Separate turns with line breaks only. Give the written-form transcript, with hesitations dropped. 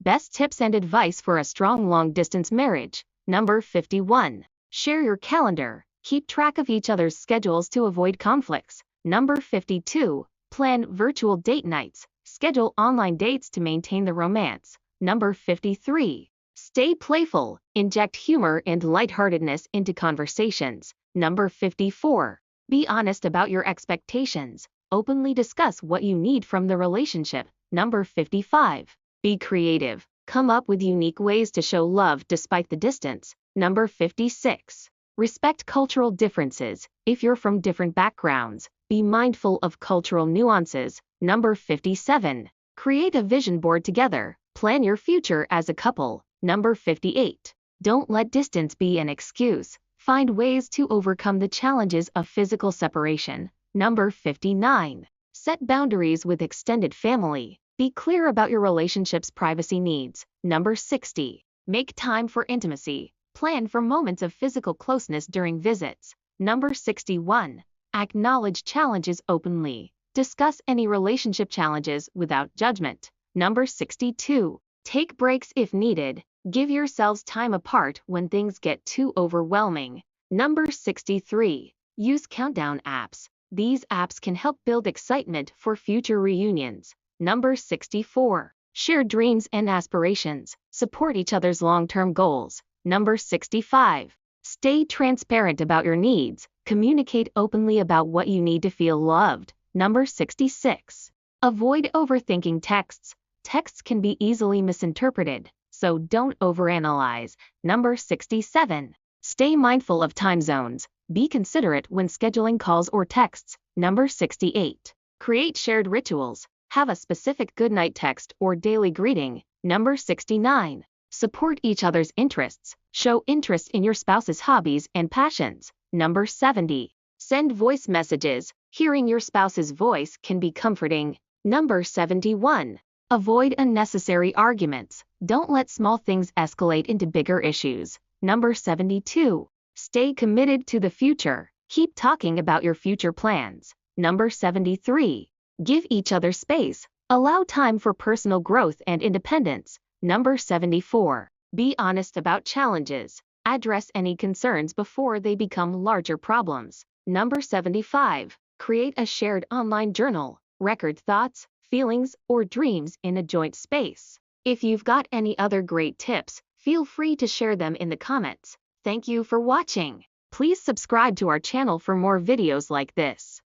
Best tips and advice for a strong long-distance marriage. Number 51. Share your calendar. Keep track of each other's schedules to avoid conflicts. Number 52. Plan virtual date nights. Schedule online dates to maintain the romance. Number 53. Stay playful. Inject humor and lightheartedness into conversations. Number 54. Be honest about your expectations. Openly discuss what you need from the relationship. Number 55. Be creative. Come up with unique ways to show love despite the distance. Number 56. Respect cultural differences. If you're from different backgrounds, be mindful of cultural nuances. Number 57. Create a vision board together. Plan your future as a couple. Number 58. Don't let distance be an excuse. Find ways to overcome the challenges of physical separation. Number 59. Set boundaries with extended family. Be clear about your relationship's privacy needs. Number 60. Make time for intimacy. Plan for moments of physical closeness during visits. Number 61. Acknowledge challenges openly. Discuss any relationship challenges without judgment. Number 62. Take breaks if needed. Give yourselves time apart when things get too overwhelming. Number 63. Use countdown apps. These apps can help build excitement for future reunions. Number 64. Share dreams and aspirations. Support each other's long-term goals. Number 65. Stay transparent about your needs. Communicate openly about what you need to feel loved. Number 66. Avoid overthinking texts. Texts can be easily misinterpreted, so don't overanalyze. Number 67. Stay mindful of time zones. Be considerate when scheduling calls or texts. Number 68. Create shared rituals. Have a specific goodnight text or daily greeting. Number 69. Support each other's interests. Show interest in your spouse's hobbies and passions. Number 70. Send voice messages. Hearing your spouse's voice can be comforting. Number 71. Avoid unnecessary arguments. Don't let small things escalate into bigger issues. Number 72. Stay committed to the future. Keep talking about your future plans. Number 73. Give each other space. Allow time for personal growth and independence. Number 74. Be honest about challenges. Address any concerns before they become larger problems. Number 75. Create a shared online journal. Record thoughts, feelings, or dreams in a joint space. If you've got any other great tips, feel free to share them in the comments. Thank you for watching. Please subscribe to our channel for more videos like this.